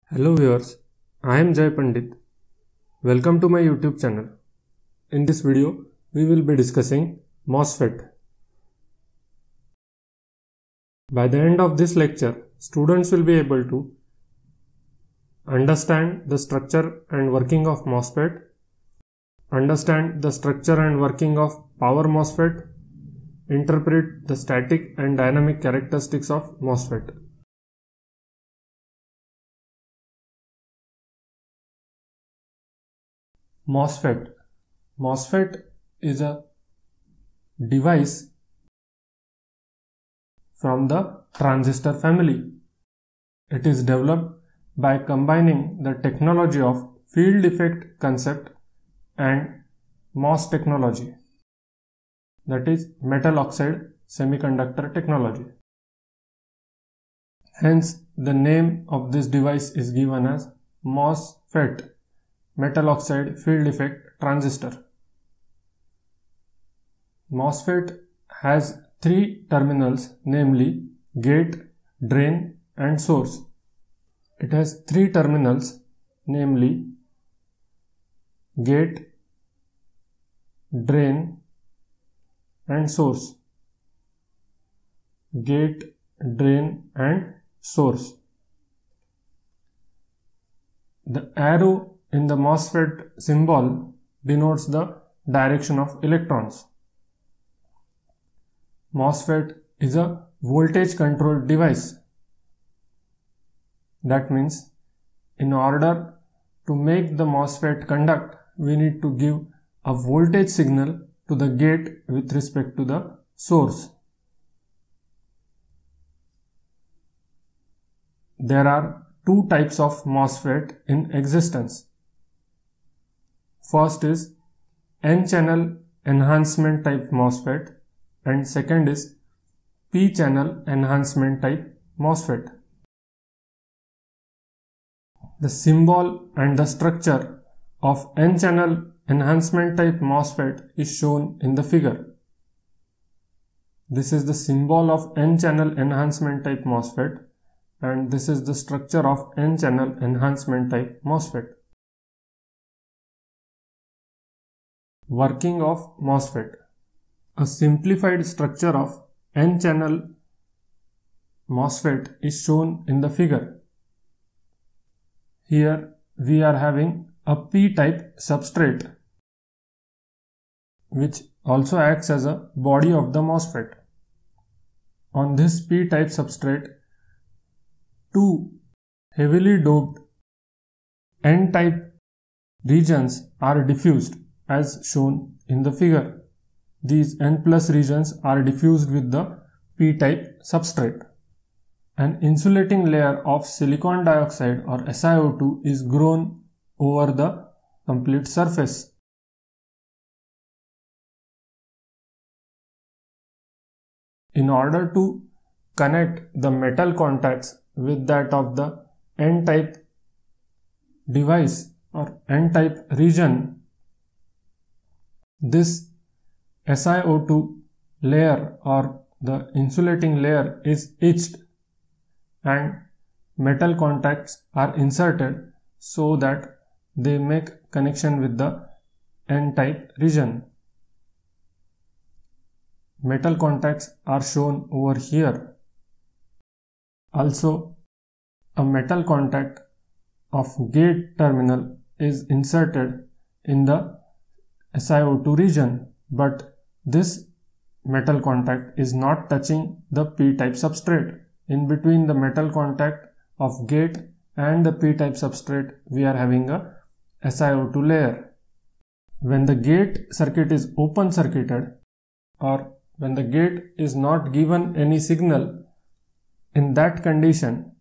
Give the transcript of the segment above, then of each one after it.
Hello viewers, I am Jay Pandit. Welcome to my YouTube channel. In this video, we will be discussing MOSFET. By the end of this lecture, students will be able to understand the structure and working of MOSFET, understand the structure and working of power MOSFET, interpret the static and dynamic characteristics of MOSFET. MOSFET is a device from the transistor family. It is developed by combining the technology of field effect concept and MOS technology, that is metal oxide semiconductor technology. Hence, the name of this device is given as MOSFET, metal oxide field effect transistor. MOSFET has three terminals, namely gate, drain and source. It has three terminals, namely gate, drain and source. Gate, drain and source. The arrow in the MOSFET symbol denotes the direction of electrons. MOSFET is a voltage controlled device. That means in order to make the MOSFET conduct, we need to give a voltage signal to the gate with respect to the source. There are two types of MOSFET in existence. First is N-channel enhancement type MOSFET and second is P-channel enhancement type MOSFET. The symbol and the structure of N-channel enhancement type MOSFET is shown in the figure. This is the symbol of N-channel enhancement type MOSFET and this is the structure of N-channel enhancement type MOSFET. Working of MOSFET. A simplified structure of N-channel MOSFET is shown in the figure. Here we are having a P-type substrate which also acts as a body of the MOSFET. On this P-type substrate, two heavily doped N-type regions are diffused as shown in the figure. These N+ regions are diffused with the P-type substrate. An insulating layer of silicon dioxide or SiO2 is grown over the complete surface. In order to connect the metal contacts with that of the N-type device or N-type region, this SiO2 layer or the insulating layer is etched and metal contacts are inserted so that they make connection with the N-type region. Metal contacts are shown over here. Also, a metal contact of gate terminal is inserted in the SiO2 region, but this metal contact is not touching the P-type substrate. In between the metal contact of gate and the P-type substrate, we are having a SiO2 layer. When the gate circuit is open circuited or when the gate is not given any signal, in that condition,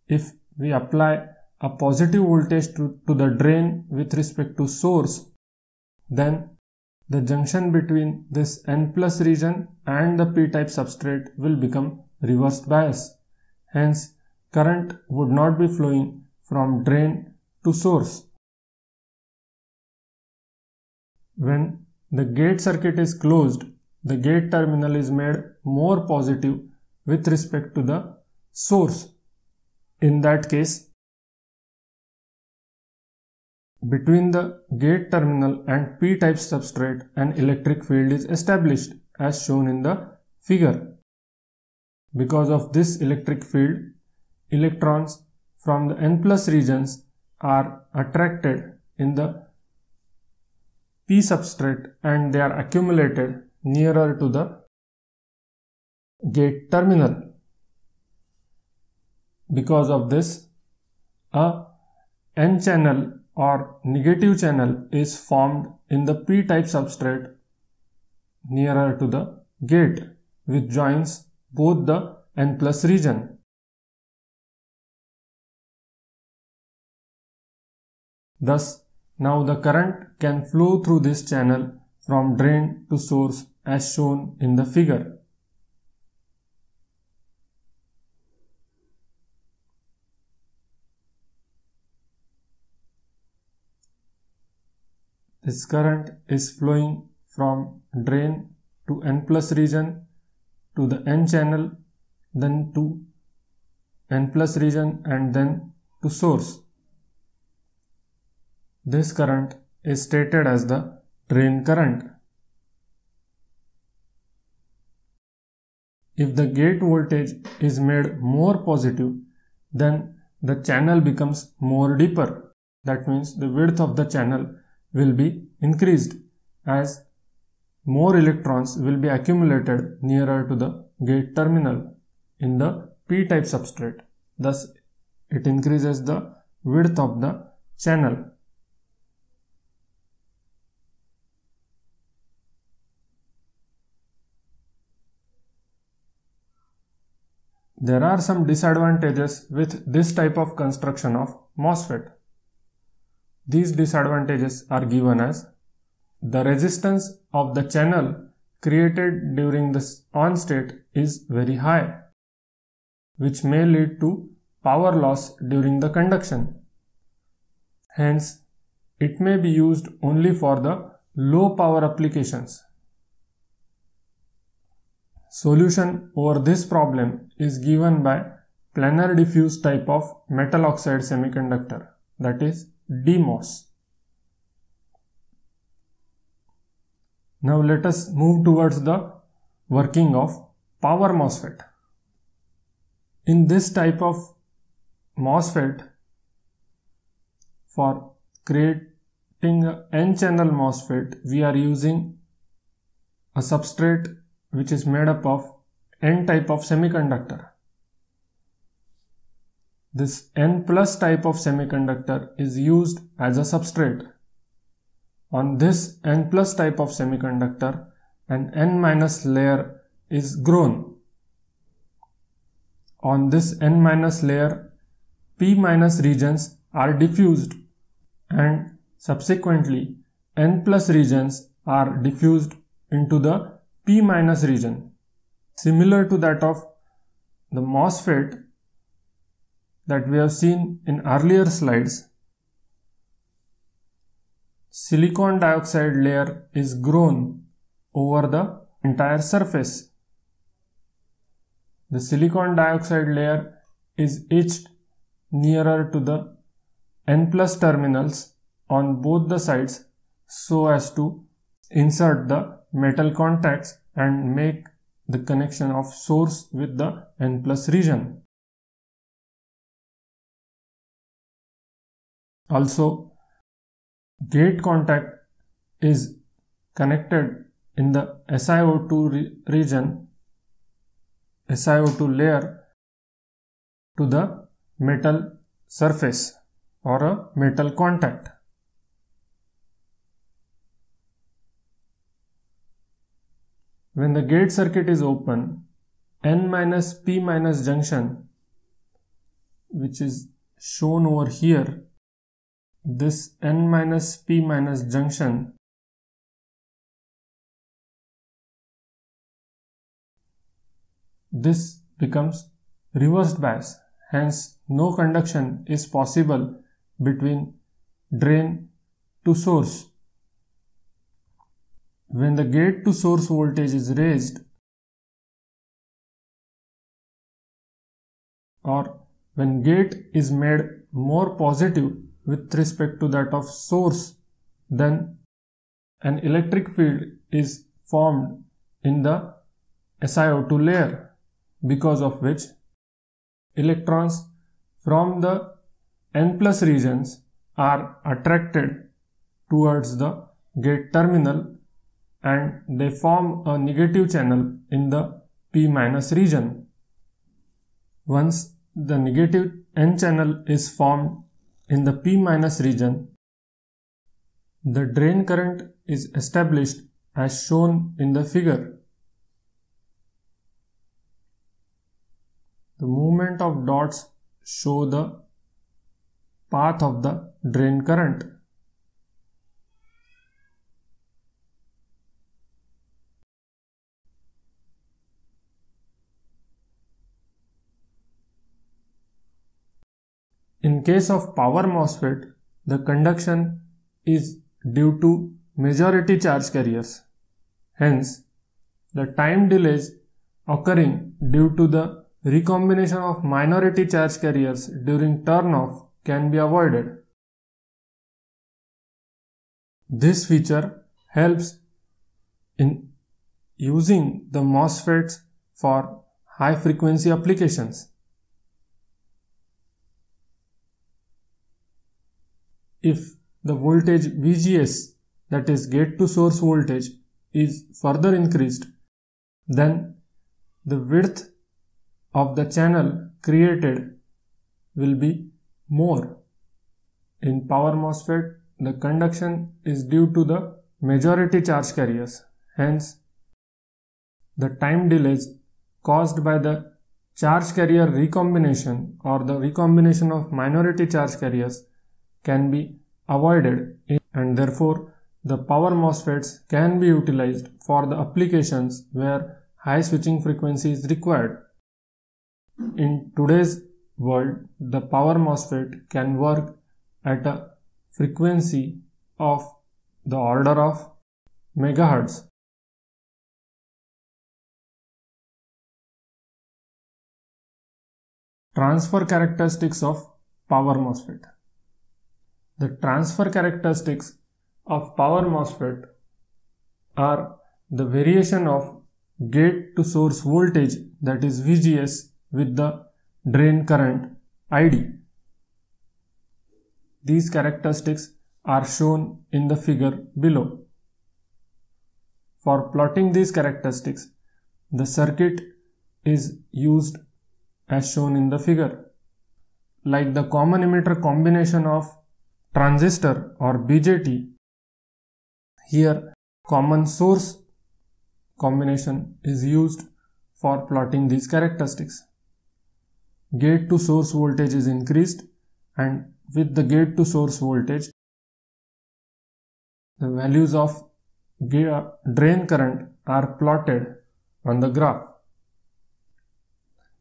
if we apply a positive voltage to the drain with respect to source, then the junction between this N+ region and the P-type substrate will become reversed bias. Hence, current would not be flowing from drain to source. When the gate circuit is closed, the gate terminal is made more positive with respect to the source. In that case, between the gate terminal and p-type substrate, an electric field is established as shown in the figure. Because of this electric field, electrons from the n+ regions are attracted in the p substrate and they are accumulated nearer to the gate terminal. Because of this, a n-channel or negative channel is formed in the p-type substrate nearer to the gate, which joins both the n+ region. Thus, now the current can flow through this channel from drain to source as shown in the figure. This current is flowing from drain to n+ region to the n channel, then to n+ region and then to source. This current is stated as the drain current. If the gate voltage is made more positive, then the channel becomes more deeper. That means the width of the channel will be increased as more electrons will be accumulated nearer to the gate terminal in the p-type substrate. Thus, it increases the width of the channel. There are some disadvantages with this type of construction of MOSFET. These disadvantages are given as the resistance of the channel created during this on state is very high, which may lead to power loss during the conduction. Hence, it may be used only for the low power applications. Solution over this problem is given by planar diffuse type of metal oxide semiconductor, that is DMOS. Now let us move towards the working of power MOSFET. In this type of MOSFET, for creating an n-channel MOSFET, we are using a substrate which is made up of n type of semiconductor. This n+ type of semiconductor is used as a substrate. On this n+ type of semiconductor, an n- layer is grown. On this n- layer, p- regions are diffused and subsequently n+ regions are diffused into the p- region. Similar to that of the MOSFET that we have seen in earlier slides, silicon dioxide layer is grown over the entire surface. The silicon dioxide layer is etched nearer to the n+ terminals on both the sides so as to insert the metal contacts and make the connection of source with the n+ region. Also, gate contact is connected in the SiO2 region, SiO2 layer, to the metal surface or a metal contact. When the gate circuit is open, n-p- junction, which is shown over here, this n-p- junction this becomes reversed bias, hence no conduction is possible between drain to source. When the gate to source voltage is raised or when gate is made more positive with respect to that of source, then an electric field is formed in the SiO2 layer, because of which electrons from the N+ regions are attracted towards the gate terminal and they form a negative channel in the P- region. Once the negative N channel is formed in the P- region, the drain current is established as shown in the figure. The movement of dots show the path of the drain current. In case of power MOSFET, the conduction is due to majority charge carriers. Hence, the time delays occurring due to the recombination of minority charge carriers during turn-off can be avoided. This feature helps in using the MOSFETs for high frequency applications. If the voltage VGS, that is gate to source voltage, is further increased, then the width of the channel created will be more. In power MOSFET, the conduction is due to the majority charge carriers. Hence, the time delays caused by the charge carrier recombination or the recombination of minority charge carriers can be avoided, and therefore the power MOSFETs can be utilized for the applications where high switching frequency is required. In today's world, the power MOSFET can work at a frequency of the order of megahertz. Transfer characteristics of power MOSFET. The transfer characteristics of power MOSFET are the variation of gate to source voltage, that is VGS, with the drain current ID. These characteristics are shown in the figure below. For plotting these characteristics, the circuit is used as shown in the figure. Like the common emitter combination of transistor or BJT, here common source combination is used for plotting these characteristics. Gate to source voltage is increased, and with the gate to source voltage, the values of drain current are plotted on the graph.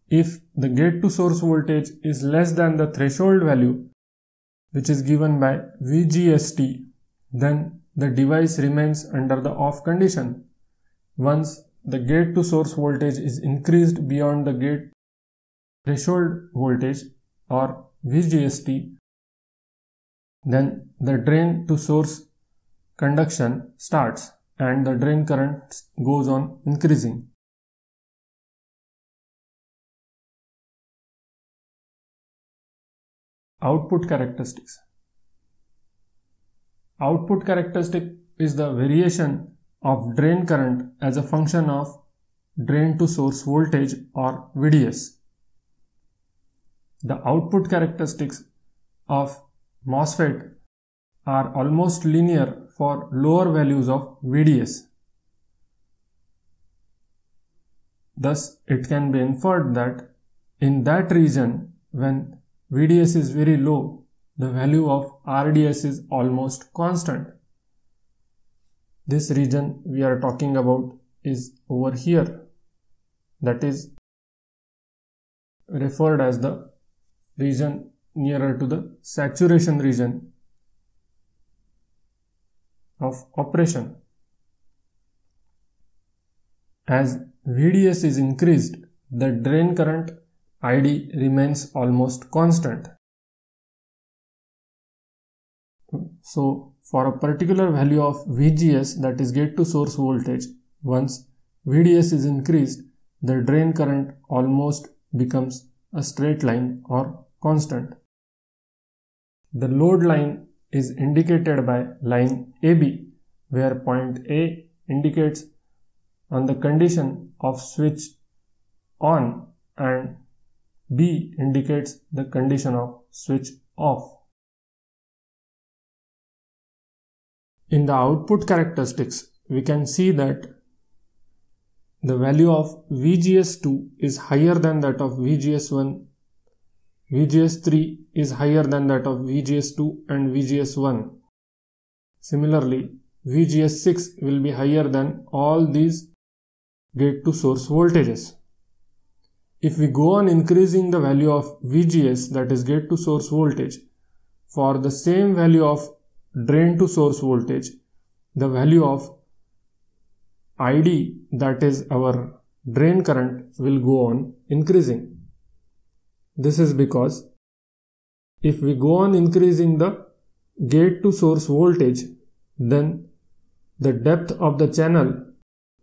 If the gate to source voltage is less than the threshold value, which is given by VGST, then the device remains under the off condition. Once the gate to source voltage is increased beyond the gate threshold voltage or VGST, then the drain to source conduction starts and the drain current goes on increasing. Output characteristics. Output characteristic is the variation of drain current as a function of drain to source voltage or VDS. The output characteristics of MOSFET are almost linear for lower values of VDS. Thus, it can be inferred that in that region, when VDS is very low, the value of RDS is almost constant. This region we are talking about is over here, that is referred as the region nearer to the saturation region of operation. As VDS is increased, the drain current ID remains almost constant. So for a particular value of VGS, that is gate to source voltage, once VDS is increased, the drain current almost becomes a straight line or constant. The load line is indicated by line AB, where point A indicates on the condition of switch on and B indicates the condition of switch off. In the output characteristics, we can see that the value of VGS2 is higher than that of VGS1, VGS3 is higher than that of VGS2 and VGS1. Similarly, VGS6 will be higher than all these gate to source voltages. If we go on increasing the value of VGS, that is gate to source voltage, for the same value of drain to source voltage, the value of ID, that is our drain current, will go on increasing. This is because if we go on increasing the gate to source voltage, then the depth of the channel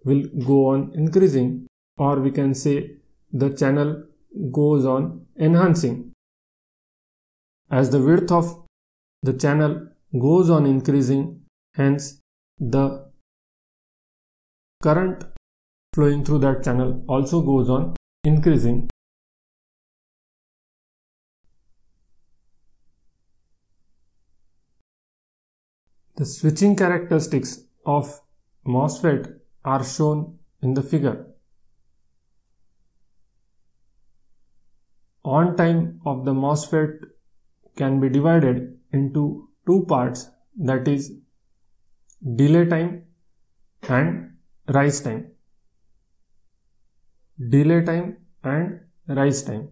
will go on increasing, or we can say the channel goes on enhancing. As the width of the channel goes on increasing, hence the current flowing through that channel also goes on increasing. The switching characteristics of MOSFET are shown in the figure. On time of the MOSFET can be divided into two parts, that is delay time and rise time. Delay time and rise time.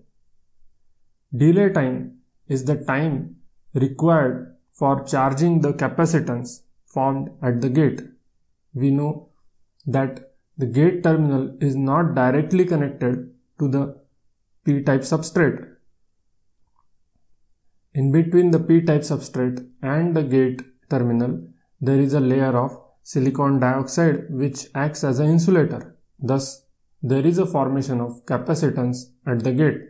Delay time is the time required for charging the capacitance formed at the gate. We know that the gate terminal is not directly connected to the P-type substrate. In between the P-type substrate and the gate terminal, there is a layer of silicon dioxide which acts as an insulator. Thus, there is a formation of capacitance at the gate.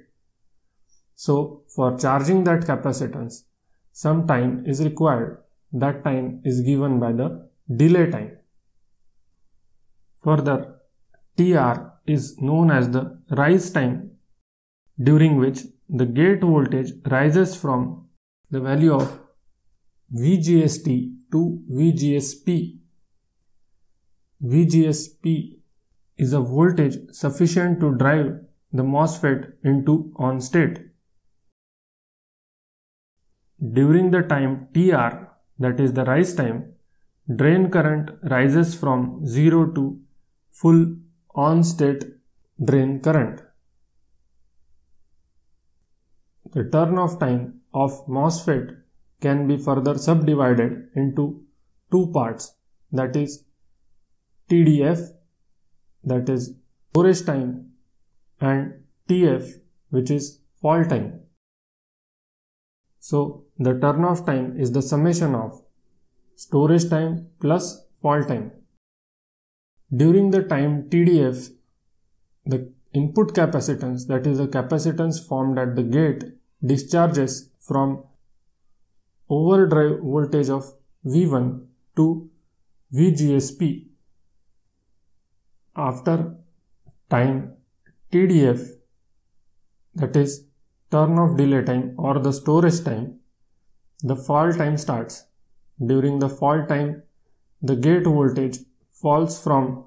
So, for charging that capacitance, some time is required. That time is given by the delay time. Further, TR is known as the rise time, during which the gate voltage rises from the value of VGST to VGSP. VGSP is a voltage sufficient to drive the MOSFET into on state. During the time TR, that is the rise time, drain current rises from 0 to full on state drain current. The turn-off time of MOSFET can be further subdivided into two parts, that is TDF, that is storage time, and TF, which is fall time. So the turn-off time is the summation of storage time plus fall time. During the time TDF, the input capacitance, that is the capacitance formed at the gate, discharges from overdrive voltage of V1 to VGSP. After time TDF, that is turn-off delay time or the storage time, the fall time starts. During the fall time, the gate voltage falls from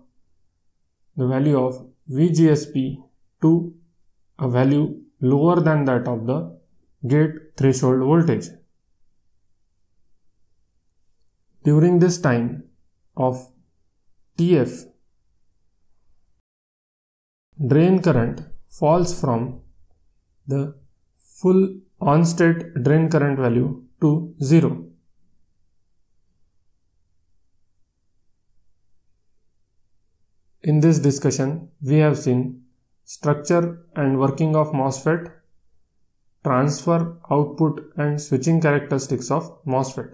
the value of VGSP to a value lower than that of the gate threshold voltage. During this time of TF, drain current falls from the full on-state drain current value to 0. In this discussion, we have seen structure and working of MOSFET, transfer, output and switching characteristics of MOSFET.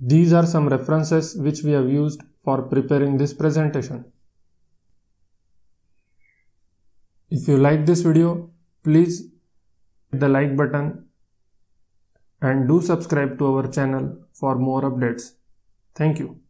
These are some references which we have used for preparing this presentation. If you like this video, please hit the like button and do subscribe to our channel for more updates. Thank you.